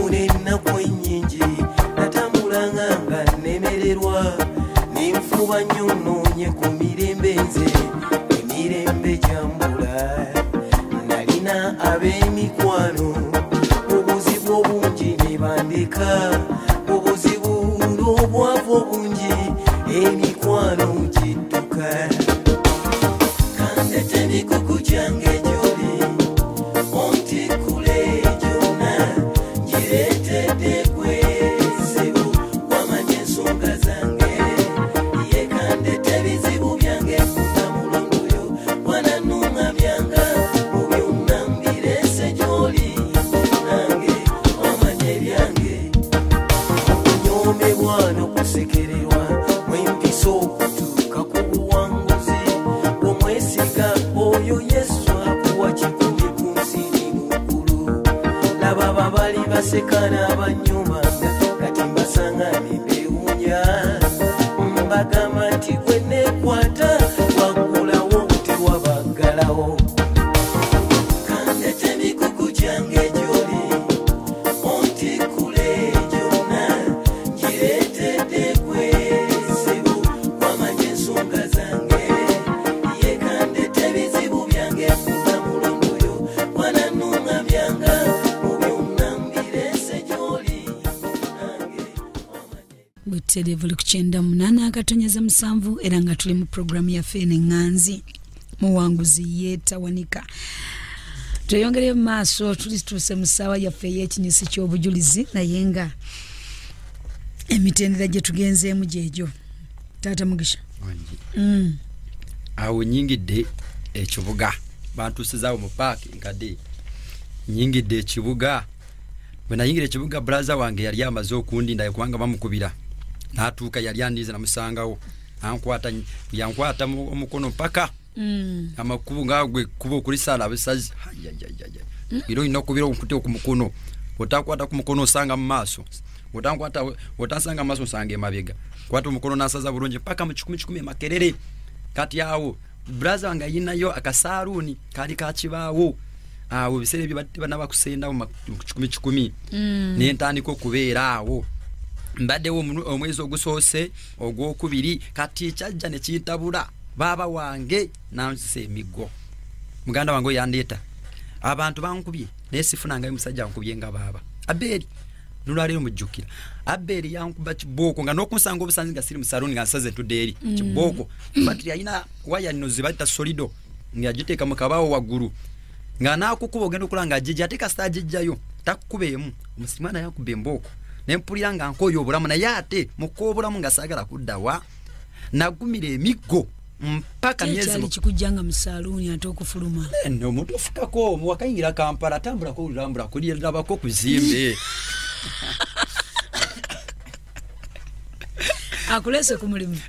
munena kwenyinji natambulanga nga nemererwa nimfuba nnyo noonye ku mirembe nze emirembe gyambula nalina ab'emikwano obuzibu obungi ne bandeka obuzibu n'obwavu obungi emikwano gidduka kandete emikuku gyange gy'oli ontikule gyonna gireetedde kwezibu wamanya ensonga zange ye kandete ebizibu byange funa mulondoyo wanannuŋŋamyanga mu byonna mbirese gy'oli nange wamanya ebyange okunyomebwa n'okusekererwa mwempisa okutuuka ku buwanguzi omwesiga oyo Yesu akuwa kikumi ku nsiri mukulu laba babali baseka n'abanyumanga kati mbasangane mbewunya mbagamba nti gwe nekwata waggulawo tewabaggalawo kandete emikuku gyange gy'oli ontikule gyonna gireetedde kwezibu wamanya ensonga zange ye kandete ebizibu byange funa mulondoyo wanannuŋŋamyanga mu byonna mbirese gy'oli nange Bweterevu ku 98.7 era nga tuli mu programu ya Fene Nganzi muwanguzi yeetawanika. Tweyongere mu maaso tulituuse mu ssaawa yaffe y'ekinyusi ky'obujulizi naye nga emitendera gye tugenzeemu gyegyo. Taata Mugisha. Awo nyingidde ekibuga bantusizaawo mu paaki nkadde nyingidde ekibuga bwe nayingira ekibuga brother wange yali amaze okundinda kubanga bamukubira n'atuuka yali andize namusangawo yankwata omukono mpaka amakubu ngagwe kuba okulisala abasazi iro ino kubira okuti okumukono otakwata ku mukono osanga mu maaso otasanga mu maaso osanga emabega kwata omukono nasaza bulungi paka mu 10 makerere kati awo brother wange yinayo akasaruuni kali kakibaawo awo bisere bibadde bana bakusenda mu 10 n'entandiko kubeera awo mbaddewo omwezi ogusoose ogwokubiri kati kyajja ne kiyitabula baba wange nanse emigo muganda wange yandeeta abantu bankubye nesifunanga musajja nkubye nga baba Abeli nulwalero mujjukira Abeli yankuba kiboko nga nokunsanga obusanzi nga siri musaruni nga nsaze tuderi kiboko batri ayina waya nnozi bata solido ngajiteka mukabawo waguru nga nakukuba ogenda okulanga ajije ateka stajijjayo takukubeemu omusimana yakubbe mboko nempulira nga nkoyo obulamu naye ate mukobulamu nga sagala kuddawa nagumira emigo mpaka myezi kyali kikujjanga mu saluni ate okufuluma no muntu ofukako muwakayingira Kampala tambula ko ulambula kuli ndabako kuzimbe akulese ku mulimu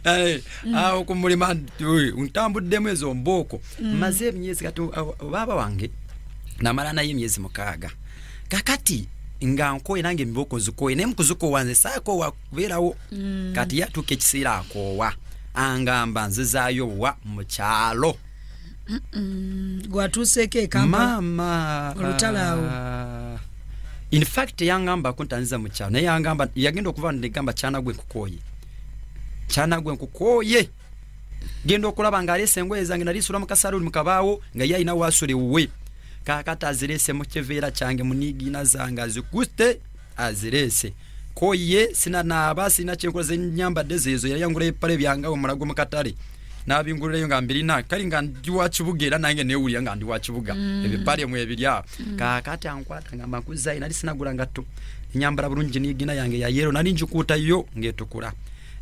aho ku mulimu untambudde mwezo mboko maze emyezi kati baba wange namala naye emyezi 6 kakati nga nkoye nange mboko zukoye nemkuzuko wanze sako wakuberawo kati yatuke kisira akowa angamba nzizaayo wa mu kyalo gwatuuseko Kampala mama olutalawo in fact yangamba kuntanziza mu kyalo naye yangamba yagenda okuva ndegamba cyana gwe nkukoye genda okulaba nga alese engoye zange nalisula mu kasaluni mu kabaawo nga yayina wasule uwe kakata azirese mu kiveera kyange munigina zanga zikuste azirese koye sina naba sina kyenkoze nyamba dezezo yayangula epale byanga omulago mu katale nabinguleyo nga mbirina kali nga ndi wa kibugera nange newulya nga ndi wa kibuga ebipale mu ebirya kakata ankwata ngamba kuzaina ali sinagula ngatto nyambala bulungi nigina yange ya yero nali njikuta yo ngetukula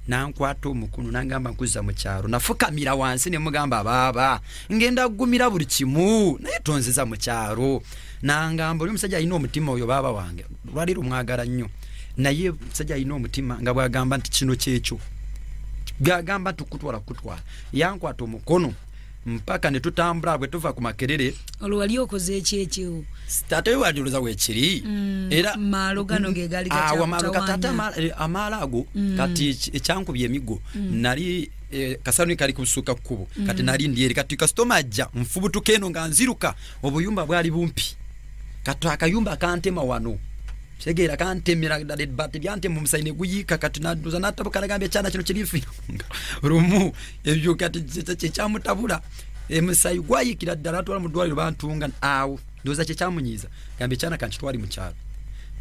nankwata omukono nangamba nkuza mu kyalo nafukamira wansi ne mugamba baba ngenda gumira buli kimu naye tonziza mu kyalo nangamba oli musajja alina omutima oyo baba wange lwaliro mwagala nnyo naye musajja alina omutima nga bwagamba nti kino kyekyo gagamba tukutwala yankwata omukono mpaka ne tutambula bwe tuva ku Makerere olwali okoze ekyekyo tate wajuliza wekiri era malogano ge gali kati amalago kati ekyankubye emigo nali kasanu kali kusuka kubo kati nali ndieri kati customer ajja mfubutuka eno nga nziruka obuyumba bwali bumpi kati akayumba kantema wano segera kantemera dale bati byante mu musaine guyika kati naduza natabukala gambe cyana kino kirifi rumu ebyo kati cyamutabula emusayi gwayikira ddala twala mu dwaliro bantunga awo ndoza kyamunyiza gambe cyana kanchi twali mu kyalo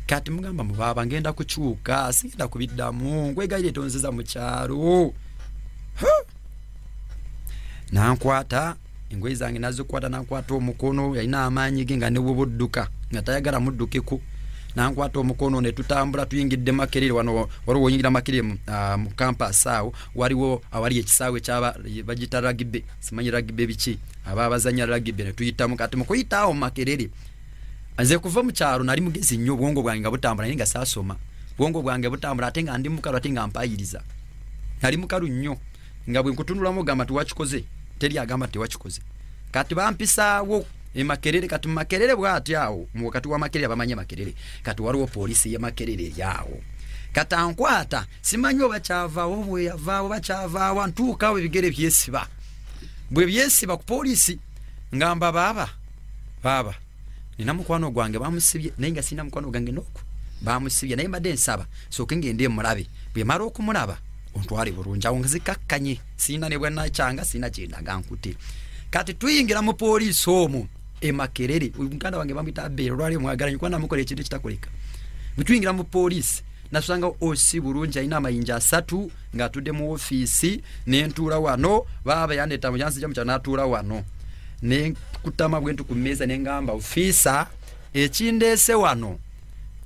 kati mugamba mu baba ngenda kuchuka sinda kubiddamu ngwegaire tonzeza mu kyalo nankwata ingwe zange nazo kwata nankwata omukono yalina amaanyi genga ne bubudduka ngatayagala muddukeko nankwata omukono ne tutambula tuyingidde Makerere wano waliwo yingira Makerere mu campus awo waliwo awali ekisaawe kyaba bagita rugby simanyi rugby bichi abazanya rugby ne tuyitamu kati mukuyitawo Makerere anze kuva mu kyalo nali mugezi nnyo bwongo bwange butambula ninga saasoma bwongo bwange butambula atenga ndi mukalu atenga mpayiriza nali mukalu nnyo nga bwe nkutunulamu gamba tuwakikoze teri agamba tewakikoze kati bampisaawo Makerere kati Makerere bwati awo mu wakati wa Makerere bamanye Makerere kati waliwo polisi ya Makerere yawo kati ankwata simanyi obakyavaawo bwe yavaawo bakyavaawo antuukawo ebigere byesiba bwe byesiba ku polisi ngamba baba nina mukwano gwange bamusibye naye nga sina mukwano gwange noko bamusibye naye mbadde nsaba sooke ngende mulabe bwe mara okumulaba ontwale bulungi awo ngizikakkanye sina ne bwana kyanga sina kyendaga nkute kati tuyingira mu polisi omwo Makerere mukanda wange bamwita Bero lwali mwagalanye kwana mukole ekintu kitakoleka bituyingira mu polisi nasanga osi bulungi alina amayinja 3 nga tudde mu office n'entuula wano baba yandeta mu jansi jamu natuula wano ne kutama bwentu ku meza nengamba officer ekindese wano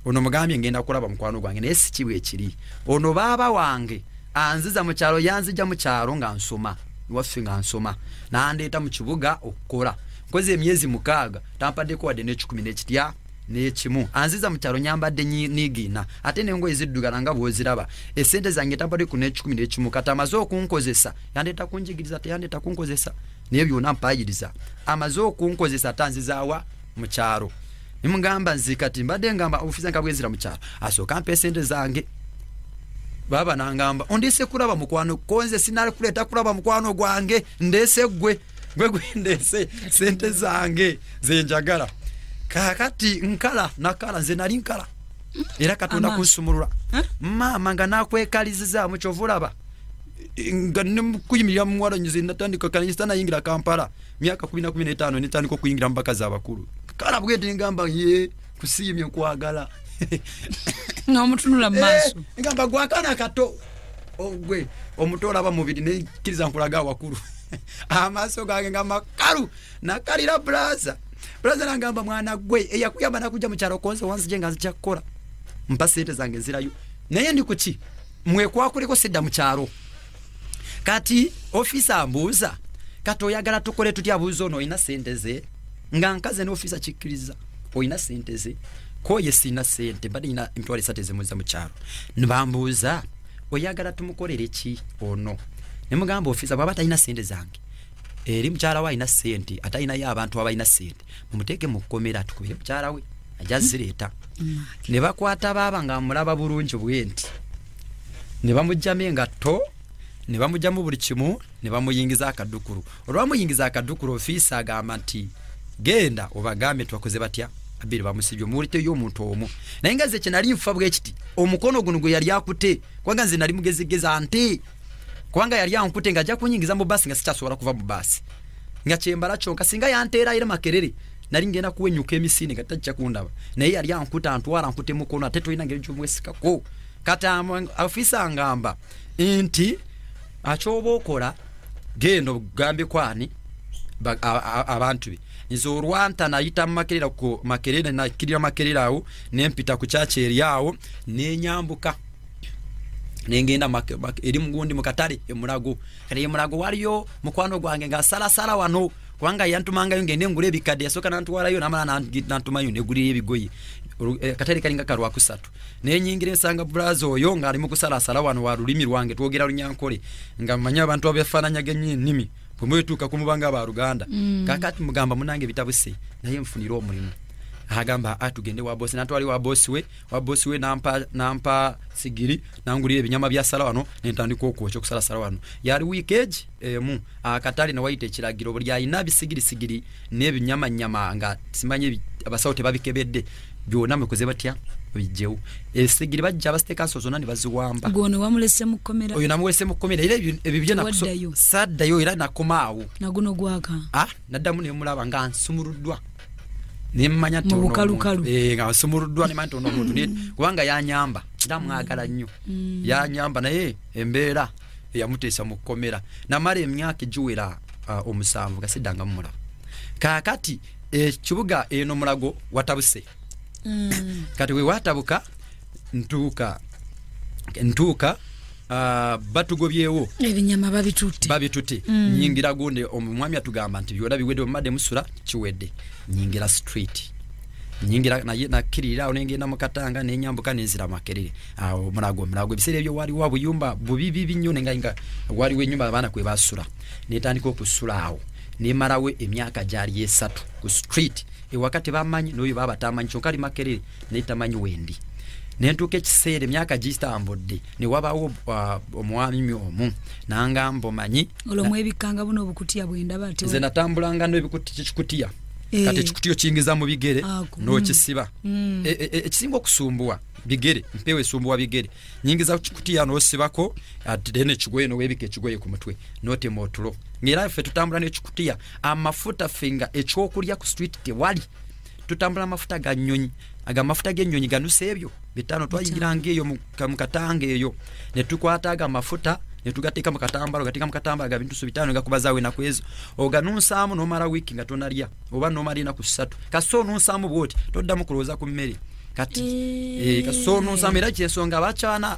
ono mugambye ngenda kulaba mukwano gwange naye sikibwe ekiri ono baba wange anziza mu kyalo yanzija mu kyalo nga nsoma waffe nga nsoma nandeta mu kibuga okukola koze emyezi 6 tampadde ko wade ne 10 n'ekitya n'ekimu anziza mu kyalo nyambadde nigina ate nengo eziddugala nga bwoziraba esente zange tampadde ku ne10 n'ekimu katamaze okunkozesa yandeta kunjigiriza te yandeta kunkozesa naye byonna mpayiriza amaze okunkozesa tanzizaawa mu kyalo nimugamba nzikati mbadde ngamba ofisa nkabwezira mu kyalo asooka mpa esente zange baba nangamba ondise kulaba mukwano konze sinali kuleta kulaba mukwano gwange ndese gwe ndese sente zange zenjagala kakati nkala nakala nze nali nkala era katonda kunsumulula mama nga nakwekaliziza mu kyovulaba nga nemukuyimira mu mwala nyize natandika kanisa nayingira Kampala myaka 15 nitandika okuyingira mbakazi abakulu kala bwete ngamba ye kusimye kwagala n'omutunula maaso ngamba gwakana kato ogwe omutola ba mubiri ne kiriza nkulaga wakulu amaso gange ngamba kalu nakalira braza nangamba mwana gwe eyakuyamba nakuja mu kyalo konse wansi jenga nzikyakola mpasete zange zirayo naye ndi kuki mwe kwakuliko sedda mu kyalo kati officer ambuza kati oyagala tukole tutya buzo no ina sente ze nga nkaze ne officer chikiriza oina sente ze ko yesina sente badi ina mtwale sate ze mu kyalo nibambuza oyagala tumukolere ki ono nemugamba officer baba ina sente zange eri mkyala wa ina sente ata ina ya abantu aba ina sente mumuteke mukomera tukubire mkyala we ajazireta ne bakwata baba nga mulaba bulungi bwenti ne bamujjame ngato ne bamujjamu buli kimu ne bamuyingiza akadukuru olwamuyingiza akadukuru officer agamba nti genda obagambe twakoze batya abiri bamusibyo mulite yo muntu omu naye ngaze kinali mfa bwekiti omukono guno gwe yali akute kwanga nze nali mugezigeza ante kwanga yali ankute nga ajja kunyingiza mu basi nga sikyasobola kuva mu basi nga kyembala kyonka singa yanteera ira Makerere nali ngenda kuwenyuka emisini nga tajja kundaba naye yali ankuta antwala ankute mukono ate toyina ngeri gy'omwesikako kata officer ngamba nti achoba okola gendo gambe kwani abantu be nzo Rwanda nayita Makerere ko Makerere na kirira Makerere awo nempita ku chache eriawo nenyambuka nengenda eri mugundi mukatale emulago kale emulago waliyo mukwano gwange nga sala wano kwanga yantumanga yo ngende ngule bikade yasoka nantwala yo namala nantumayo neguli ebigoyi katale kalinga karwa kusatu nenyingire nsanga brazo oyo nga ali mukusala wano warulimi rwange twogera lunyankole nga manya abantu abefananya genyi nimi pomwetuka kumubanga ba Ruganda kakati mugamba munange bitabuse naye mfunira omulimo agamba atugende wa boss natwali wa boss we nampa sigiri nangulire ebinyama bya sala wano nentandika okwocha okusala sala wano yali weekage mu akatali na waite kiragiro buli ayina bisigiri n'ebinyama nyama nga simanye abasawo tebabikebedde byona mukoze batya bijjewo esigiri bajja abasiteka zonna ne baziwamba gone wamulese mukomera oyo namwese mukomera era ebyo Waddayo. saddayo era nakomaawo naguno gwaka naddamu ne mulaba nga nsumuruddwa nemmanya mu bukalukalu nga nsumuruddwa ne manto n'omuntu kubanga yanyamba ndamwagala nnyo yanyamba naye embeera eyamuteesa mu kukomera namala emyaka egiwera omusanvu gasiddanga mu mulaba kaakati ekibuga eno mulago watabuse kati we watabuka ntuuka batugobyewo ebinyama babitutte nyingira gonde omwami atugamba nti byola biwedde omumadde musula kiwedde nyingira street nyingira nakirira onengenda mu Katanga nenyambuka nenzira Makerere awo mulago biseera ebyo wali wa buyumba bubibi binyo nenga wali wenyumba abana kwe basula netandika okusula awo nemarawe emyaka gyali 3 ku street wakati bamanyi n'oyo baba tamanyi kyokali Makerere netamanyi wendi nentuka ekiseera emyaka gistambudde ne wabawo omwami omu nangamba manyi olomwe ebikanga buno obukutiya bwendaba ati nze natambulanga n'ebikutiya kati ekikutiyo kiyingiza mu bigere n'okisiba ekisinga okusumbuwa bigere mpewe sumbuwa bigere nyingiza kukutiya n'osibako ate n'ekigoye n'owebika ekigoye ku mutwe n'otema otulo ngera ffe tutambula n'ekikutiya amafuta finga ekyokulya ku street tewali tutambula amafuta ga nnyonyi amafuta g'ennyonyi ganuse ebyo bitano twayingiranga eyo mu Katanga eyo ne tukwata amafuta ne tugateeka mu katambalo ga bintu bitano gakubazaawe na kwezo oganunsaamu n'omala wiiki nga tonalya oba n'omalina ku 3 kaso nunsaamu bwoti toddamu kulowooza ku mmere kati kaso nunsaamu era kyensonga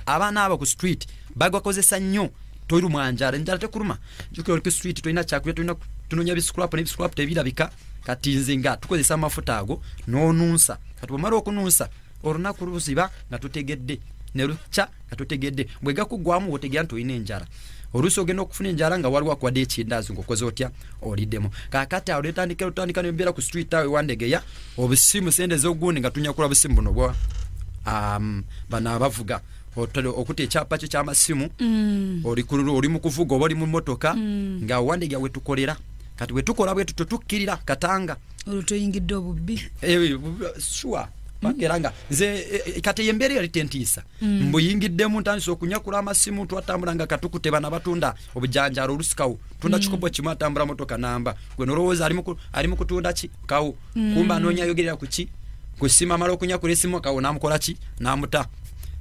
abaana abo ku street bagakozesa nnyo toiru mwanjala njala tekuluma jukira ku street toina kyakulya tunonya biscrap n'ebiscrap tebirabika kati nze nga tukozesa amafuta ago n'onunsa kati omala okununsa olunaku luziba nga tutegedde ne lucha nga tutegedde bwe gakugwamu otegera nti oyina enjala oluusi ogenda okufuna enjala nga waliwo akwadde ekindazi ng'okoze otya oliddemu kaakati awo letandika nembeera ku street awo ewandegeya obusimu sente z'ogundi nga tunyakula busimu buno bwa bano abavuga okuta ekyapa kyo ky'amasimu oli mu kuvuga oba oli mu mmotoka nga wandegeya wetukolera kati wetukola bwe tutukkirira Katanga olutoyingidde obubbi sure bageranga nze kati yembere yali tentiisa mbuyingiddemu ntandise okunyakula amasimu twatambulanga katukute bana batunda obujanjalo olusikawo tunda kikopo kimu atambula motoka namba gwe nolowooza ali mu kutunda ki kawo kumba anonya yogerera ku ki kusima mala okunyakula esimu kawo namukola ki namuta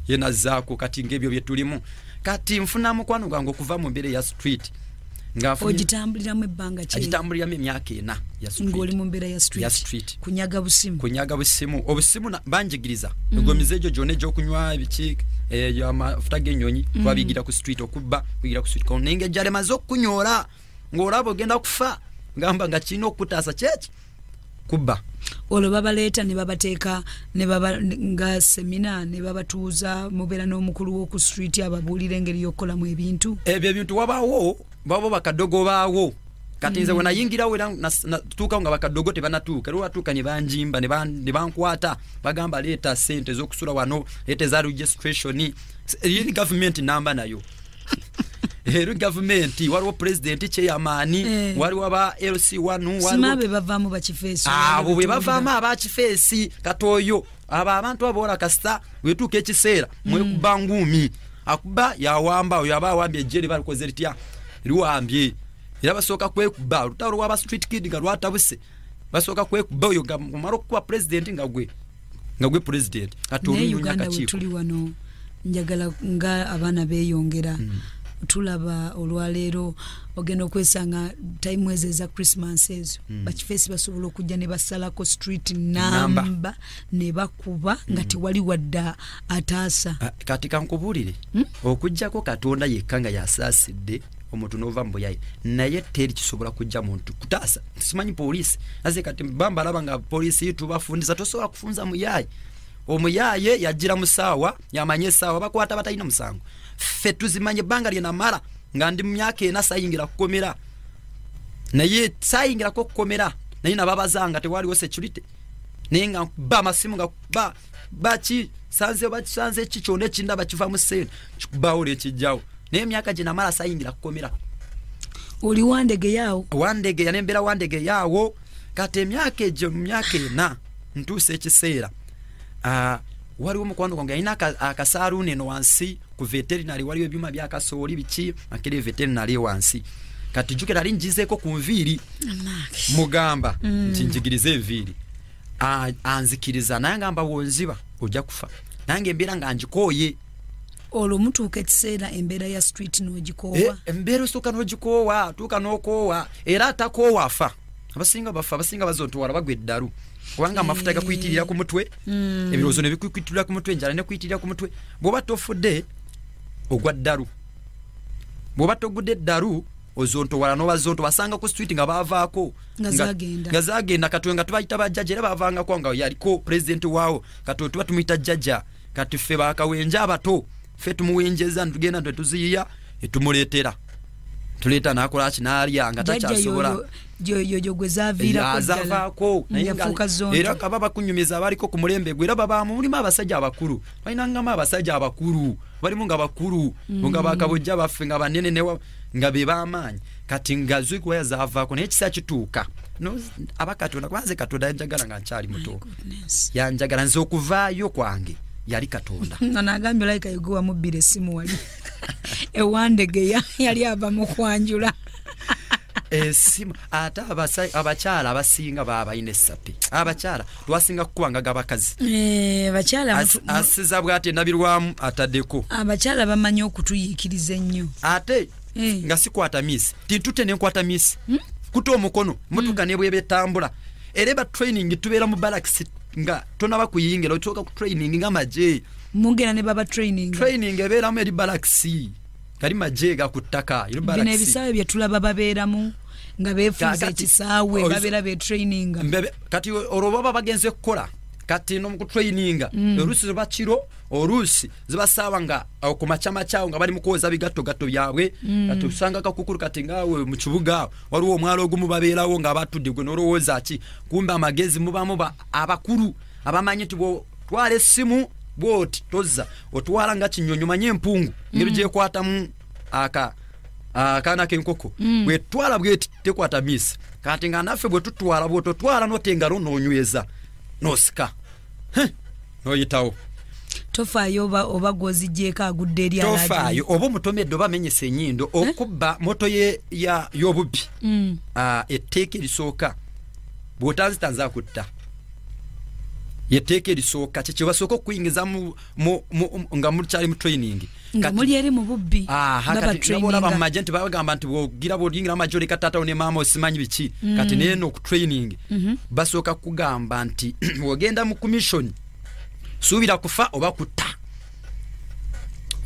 yena zaako kati ngebyo byetulimu kati nfuna mukwano gwange okuva mu mbere ya street ogitambuliramu ebbanga ki agitambuliramu emyaka 4 ya street ng'oli mu mbeera ya street kunyaga busimu obusimu banjigiriza egomiza egyo gyonna egyokunywa ebiki amafuta g'ennyonyi twabigira ku street okubba kuyigira ku street konenge jale maze okunyoola ng'olaba ogenda kufa ngamba nga kirina okutaasa kyeki kubba olwo babaleeta ne babateeka ne baba nga semina ne babatuuza mubeera n'omukulu w'oku street ababuulira engeri y'okukolamu ebintu ebintu wabaawo babo bakadogo baawo kati nze wena yingirawo era natuuka nga bakadogo tebanatuuka era watuuka ne banjimba ne bankwata bagamba leeta sente z'okusula wano leeta za registration eri government namba nayo eri government waliwo president chairman waliwo aba LC1 simabe bavaamu bakifeesi abo bwe bavaamu abakifeesi katoyo abantu abola kasita wetuuka ekiseera mwekuba ngumi akuba yawamba oyo aba awambye ejjeri balikoze litya liwambye era basooka kwekuba olutalo lw'aba street kid nga lwatabuse basooka kwekuba oyo mumala okuba president nga gwe president katolunya kakiiko tuli wano njagala nga abaana beeyongera tulaba olwaleero ogenda okwesanga time eza Christmas ezo bakifeesi basobola okujja ne basalako street namba ne bakuba nga tewali wadda ataasa kati kankubuulire okujjako Katonda yekka nga yasaasidde omuntu nova mbuyaye naye teri kisobola kujja muntu kutaasa simanyi poliisi aze kati bamba laba nga poliisi tubafundisa tosobola kufunza muyaye omuyaye yajira musaawa yamanye saawa bakwata batalina musango ffe tuzimanye banga lyena mara nga ndi mu myaka 4 sayingira kukomera naye sayingira ko kukomera naye nababazanga tewaliwo security nenga ba masimu nga bachi sanze chichone chinda bachiva mu sene chikubawo kijjawo naye myaka jina mara sayingira kukomera oli wandege yawo wandege yanembera wandege yawo kati emyaka ejo myaka 4 ntuse ekiseera waliwo mukwano gwange alina akasaluuni eno wansi ku veterinary waliwo ebyuma byakasooli biki akiri veterinary wansi kati jukira ali njizeeko ku nviiri mugamba nti njigirize enviiri anzikiriza naye ngamba wonziba ojja kufa nange embeera nga njikooye olwo mutuuka ekiseera embeera ya street n'ogikoowa embeera osooka n'ogikoowa tuuka n'okoowa era atakoowa afa abasinga bafa abasinga bazontwala bagwa eddalu kubanga amafuta gakuyitirira ku mutwe ebirowoozo ne bikuyitirira ku mutwe enjala ne kuyitirira ku mutwe bw'oba tofudde ogwa ddalu bw'oba togudde eddalu ozontowala n'obazonto basanga ku street nga baavaako nga zaagenda katowe nga tubayita bajjaja era baavangako nga yaliko pulezidenti waawo katowe tuba tumuyita jjajja kati ffe bakawenja abato ffe tumuwenjeza netugenda netuziyiya etumuleetera tuleeta nakola kinaalya nga takyasobola jojo gwe zaavaako era kaba bakunyumiza abaliko ku mulembe gwe era babaamu mulimu abasajja abakulu balinangamu abasajja abakulu balimu nga bakulu nga bakabojja baffe nga banene nga be b'amaanyi kati nga zikuba yazaavaako naye ekisa kituuka abakatonda kubanze katonda yanjagala nga nkyali muto yanjagala nze okuvaayo kwange yali katonda nagambye like ayogwa wamubbira essimu wali ewandegeya yali ava mu kwanjula esimu ate abakyala abasinga baba balina essapi abakyala twasinga kukubangaga abakazi abakyala asiza bw'ati nabirwamu ataddeko abakyala bamanyi okutuyiikiriza ennyo ate nga sikwata misi tintute nenkwata misi kuta omukono motoka ne bweba etambula era ba training tubeera mu barracks nga tonaba kuyingira otoka ku training nga maje mugera ne baba training ebeeramu eri barracks kali maje ga kuttaka eri barracks bine ebisaawe bye tulaba babeeramu nga beefuza ekisaawe babeera be training kati olwo bagenze kukola kati no mu training oluusi ziba kiro oluusi ziba saawa nga ku makyamakyaawo nga bali mu kwoza bigatto byabwe kati usanga kakukulu kati ngaawe mu kibuga waliwo omwalo ogumu babeerawo nga batudde gwe n'olowooza ki kumbe amagezi mubamu abakulu abamanyi nti twala essimu bwoti tozza otwala nga kinyonyo manye empungu ngeri gyekwatamu akaana k'enkoko bwetwala bweti tekwata misi kati nga naffe bwe tutwala bwototwala n'otengalo n'onyweza n'osika noyitawo tofaayo oba gwozijjeeko agudde eri alaji tofaayo oba omutomedde oba amenyesa ennyindo okubba moto y'obubbi etteeka erisooka bw'otanzitanza kutta yetteeka erisooka kyekyo basooka okuyingiza nga mukyali mu training nga muli eri mu bubbi olaba mu magye nti bagamba nti bwogira bw'oyingira amagye oleka taatawo ne maama osimanyi biki kati naye no ku training basooka kugamba nti ogenda mu commission suubira kufa oba kutta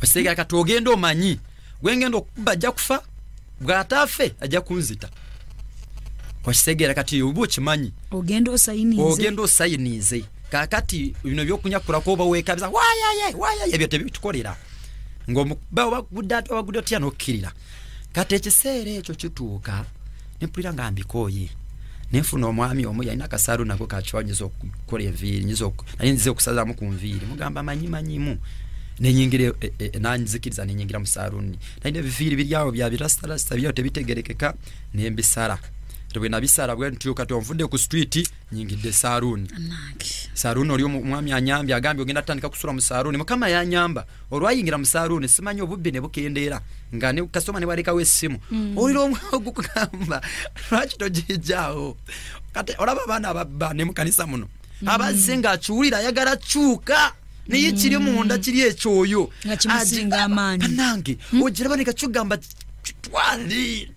osigala kati ogenda omanyi gwengenda okubba ajja kufa bw'ataafe ajja kunzita okisegeera kati oba okimanyi ogenda osayinize kakati bino byokunyakulako oba weekabiza waayaye ebyo tebitukolera ng'obagudde otya n'okkirira kati ekiseera ekyo kituuka nempulira nga mbikooye nenfuna omwami omu yalina akasaalu nako kakiwa nyiza okukola enviiri naye nzize okusazaamu ku nviiri mugamba manyimu nenyingira nanzikiriza nenyingira mu saaluuni nalina ebiviiri biryawo bya birasitarasita byawo tebitegerekeka nembisala bwe nabisala bwe ntyo kati onvudde ku street nyingidde saaluuni oli omwami anyambye agambye ogenda tandika kusula mu saaluuni mukama yanyamba olwayingira mu saaluuni simanyi obubbi ne bukendeera nga ne kasoma ne walekawo essimu olira omwago kugamba lwaki togijjaawo kati olaba abaana ababba ne mu kanisa muno abazze ng'akiwulira ayagala kyuka naye kiri munda kiri ekyoyo nange ogiraba ne kakigamba kitwali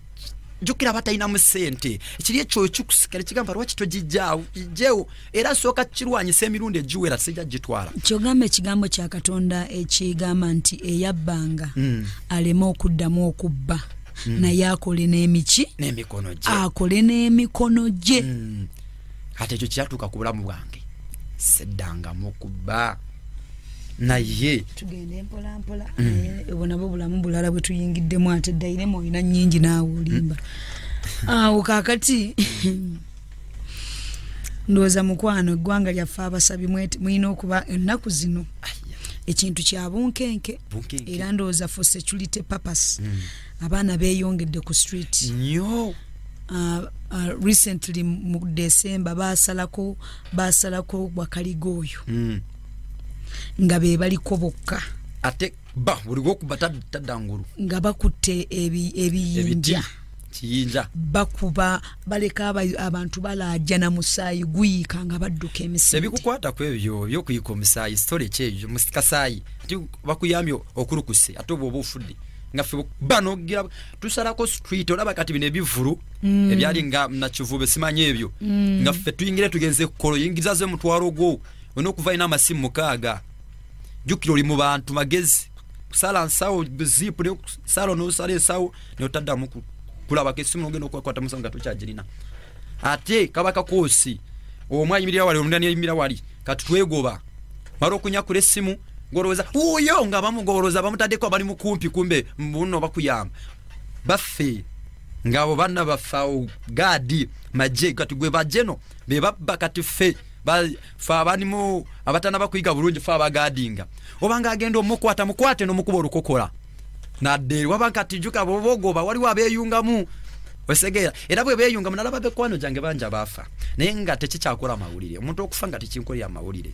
jukira batalina mu ssente ekiri ekyoyo kikusikala kigamba lwaki togijjaawo ijjewo era sooka kirwanyisa emirundi egiwera sijja gitwala kyogamba ekigambo kya Katonda ekigamba nti eyabbanga aleme okuddamu okubba naye akole n'emiki akole n'emikono gye kati ekyo kyatuuka ku bulamu bwange seddangamu okubba naye tugende mpolampola ebo nabo bulamu bulala bwe tuyingiddemu ate ddayiremu olina nnyingi naawe olimba awo kaakati ndowooza mukwano eggwanga lyaffe abasabi mulina okuba ennaku zino ekintu kya bunkenke era ndowooza for security purpose abaana beeyongedde ku street nnyo recently mu December baasalako Bwakaligooyo nga be baliko bokka ate ba buligo kubata tadanguru nga bakutte ebiyinja kiyinja bakuba baleka abantu balajana musayi guyika nga badduka emisinde ebikukwata kwebyo byokuyika omusayi story kyejo musikasayi ati bakuyambyo okulukuse ate obo obufudde nga ffe bano gira tusalako street olaba kati bine bivuru ebyali nga nakivube simanye ebyo nga ffe tuyingire tugenze kukolo yingizaze mutwaro gwo onokuva ina amasimu mukaaga jukiro li mu bantu magezi kusala nsawo zipu ne salo no sale sawo ne otadda mu kulaba kesimu ngeno kwakwata musanga tukyagirina ate kabaka kosi omwanyi mirya wali omundani emirya wali kati twegoba maro kunya kule simu ngoroza uyo nga bamugoroza bamutadeko bali mukumpi kumbe mbuno bakuyamba baffe ngabo banna bafao gadi maje kati gwe bajeno be babakati fe ba fa banimo abatana bakuyiga bulungi fa bagadinga obanga agendo mukwate no mukubo rukokola na de wabakati juka bobogoba wali wabeyungamu wesegera era bwe beyunga munalaba bekwano jange banja bafa naye nga tekikyakora mawulire omuntu okufanga tekinkolya mawulire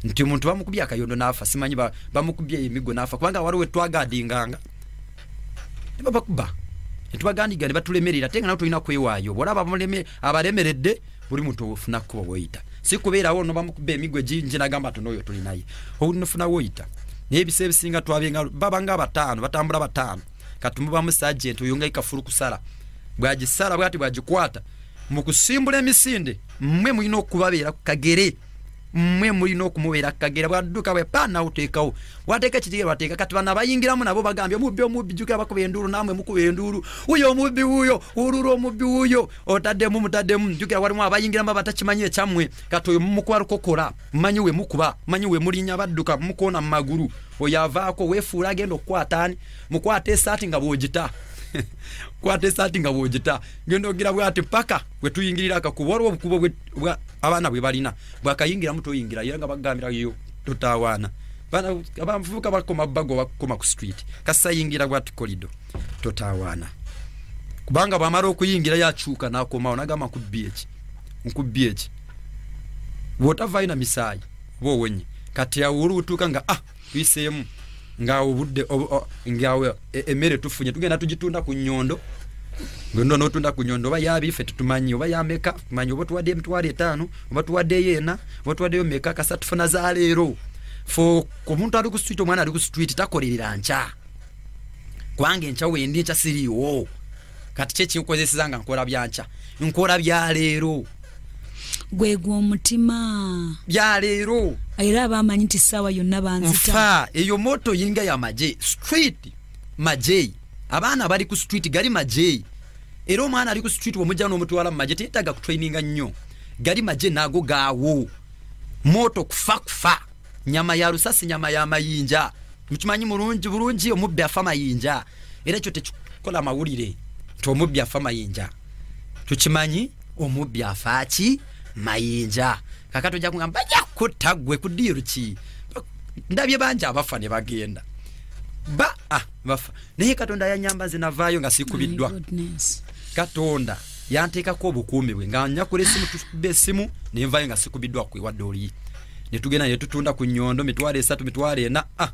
nti omuntu bamukubya akayondo nafa simanyi bamukubye emigo nafa kubanga waliwe twagadinganga babakuba etwagandiga ne batulemerera tenga nato ina kwewaayo bolaba abalemeredde buli muntu ofuna ko woyita sikubeera wono bamukubye emigo jinji nagamba tunoyo tuli naye onufuna woyita nebisebe singa twabenga babanga batano batambula batano katumuba mu sergeant uyunga ikafuru kusala bwagisala bwati bwagikwata mukusimbula emisinde mmwe mulino okubabera kagere mmwe mulino okumubera kagere bwadduka bwe pana utekawo wateka kitige wateka kati bana bayingiramu nabo bagambye omubbi juka bakuba enduru namwe mukuba enduru uyo omubbi uyo ururo omubbi uyo otaddemu mutaddemu juka walimu abayingiramu batakimanye chamwe kati oyo mukwaro kokora manyiwe mukuba manyiwe mulinya badduka mukona mu maguru oyavaako wefuula agenda okukwatani mukwate esati nga bwogita kwate esati nga bwogita ngendo gira bwate paka bwe tuyingirira akakuborwa obukubo bwe abana bwe balina bwakayingira muto yingira yanga bagambira yo totawana bana abamvuka bakoma bago bakoma ku street kasa yingira bwate corridor totawana kubanga bamaro okuyingira yachuka nakoma onagama ku BH wotava ina misai bo wenye kati ya uru utuka nga twisemu nga obudde ngawe emere tufunye tugenda tugitunda ku nyondo ngondo notunda ku nyondo bayabife tutumanyi oba yameka manyi obo tuwadde emitwale 5 oba tuwadde yena oba tuwadde yomeka kasa tufuna za leero fo komuntu ali ku street omwana ali ku street takolerera ncha kwange ncha wendi ncha siriwo kati chechi nkozesezanga nkola byancha nkola bya leero gwegwa omutima bya leero era abamanyi nti sawa yonna banzita mfa eyo moto yinga ya maje street maje abana bali ku street gali maje era omwana ali ku street omujja n'omutwala maje tetaga ku traininga nnyo gali maje nago gaawo moto kufa nyama ya rusasi nyama ya mayinja mukimanyi bulungi omubbi afa mayinja era kyo tekikola mawulire to omubbi afa mayinja tukimanyi omubbi afaaki mayinja kakato ja kugamba yakutagwe kudiruki ndabye banja abafa ne bagenda bafa naye katonda yanyamba zinavayo nga sikubiddwa katonda yanteka ko obukuumi bwe nga nyakule simu tube simu nenvayo nga sikubiddwa kwe wadoli ne tugenda ne tutunda ku nyondo mitwale 3 mitwale 4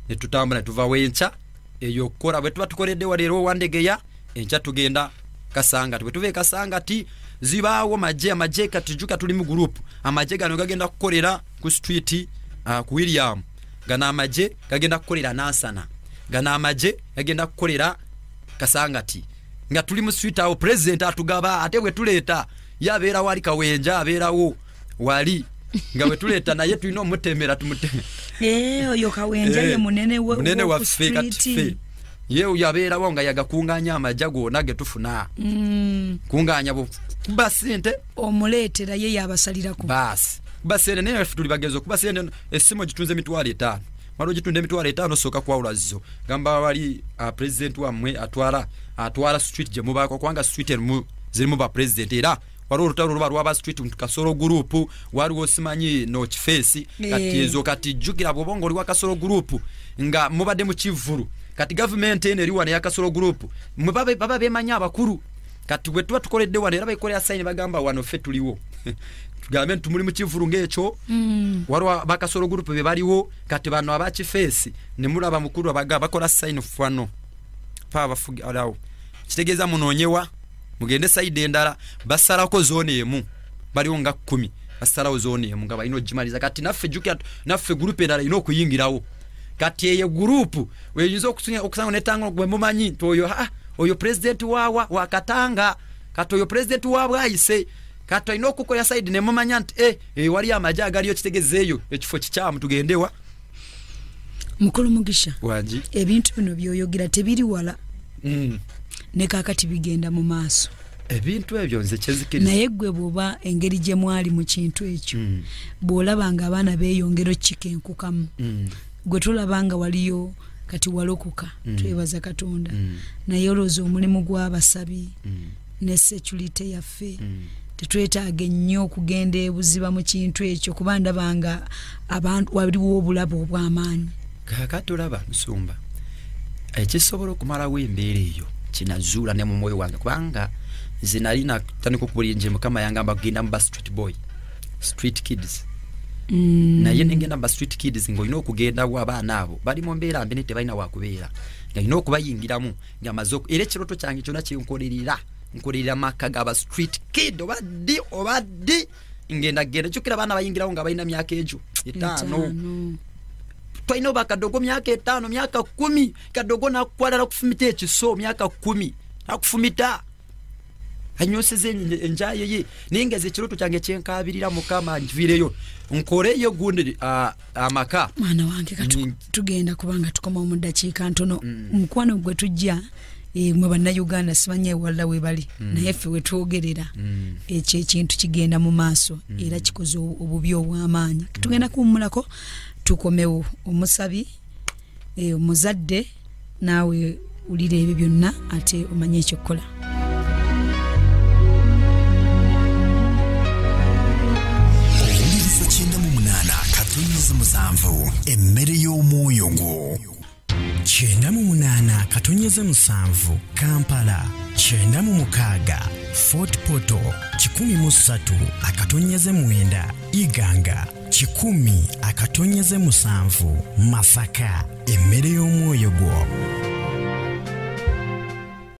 ne tutambula tuva wencha eyo kora bwe tuba tukoledde walero wandegeya encha tugenda kasanga tuve kasanga ti zibawo maje katujuka tuli mu group amaje gano gagenda kukolera ku street ku William gana amaje gagenda kukolera Nansana gana amaje gagenda kukolera kasanga ti nga tuli mu street awo president atugaba ate bwe tuleta yabeera wali kawenja abeerawo wali nga bwe tuleta naye tulino mutemera tumuteme oyo kawenja ye munene wa street yeu yabeera wonga yagakunganya amajago nage tufuna kunganya bo basente omuletera ye yabasalira ku basene ne tuli bagezo kubasene esimo gitunze mitwale 5 maro gitunde mitwale 5 soka kwa ulazo gamba wali president wamwe atwala street je mubako kwanga street zirimu ba president era wari urutaro ruba rwa street mukasoro group wari wosimanyi no chifesi katizo kati jugira bobongo liwa kasoro group nga mubade mu kivuru kati government ene liwa ne yakasoro group baba bemanya abakuru kati bwe tuba tukoledde wane era bayikolera sign bagamba wano fe tuliwo tugambe tumuli mu kivuru ng'ekyo waliwo bakasolo group be baliwo kati bano abakifeesi ne mulaba mukulu abaga bakola sign of wano pa bafugi alawo kitegeeza munoonyewa mugende side endala basalako zone emu baliwo nga 10 basalawo zone emu nga balina ogimaliza kati naffe jukya naffe group endala ino okuyingirawo kati eye group weyinza okusanga netango gwe mumanyi toyo oyo president wawa wakatanga kati oyo president wabwayise kati ino okukola side ne mumanya nti wali amajaga aliyo kitegezeeyo ekifo kikyamu tugendewa mukulu mugisha waji ebintu bino byoyogira tebiri wala ne kakati bigenda mu maaso ebintu ebyo nze kyezikiriza naye gwe bwoba engeri gye mwali mu kintu ekyo bw'olabanga abaana beeyongero kikenkukamu gwe tulabanga waliyo kati walokoka twebaza Katonda naye olowooza omulimu gw'abasabi ne security yaffe tetwetaaga ennyo okugenda ebuziba mu kintu ekyo kuba ndabanga abantu waliwo obulabo obw'amaanyi kakati olaba Nsumba ekisobola okumalawo embeera eyo kinazuula ne mu mwoyo wange kubanga zinalina tandika okubulinje mukama yangamba kugenda mu street kids naye nengenda mu street kids ng'olina okugenda wa abaana abo bali mu mbeera mbi tebalina wakubeera ng'olina okubayingiramu ng'amaze era ekiroto kyange kyonna nkolerera maka gaba street kid obaddi ngenda kyokera abaana bayingirawo nga balina myaka egyo 5 twalina bakadogo myaka 5 myaka 10 kadogo nakwalala kufumita ekiso myaka 10 akufumita anyoseze enjaye ye ningeze ekiroto kyange kyenkabirira mukama nvireyo nkoleyo gundi amaka mwana wange tugenda kubanga tukoma mu dakiika ntono mukwano gwe tujja mwe banna Uganda sibanye walla we bali naye ffe we twogerera ekyo ekintu kigenda mu maaso era kikoze obubi obw'amaanyi tugenda kuwummulako tukomewo omusabi omuzadde naawe ulira ebyo byonna ate omanye ekyokukola emmere y'omwoyo gwo 98 katonyeze 7 Kampala 96 Fort Poto 13 akatonyeze 9 Iganga 10 akatonyeze 7 Masaka emmere y'omwoyo gwo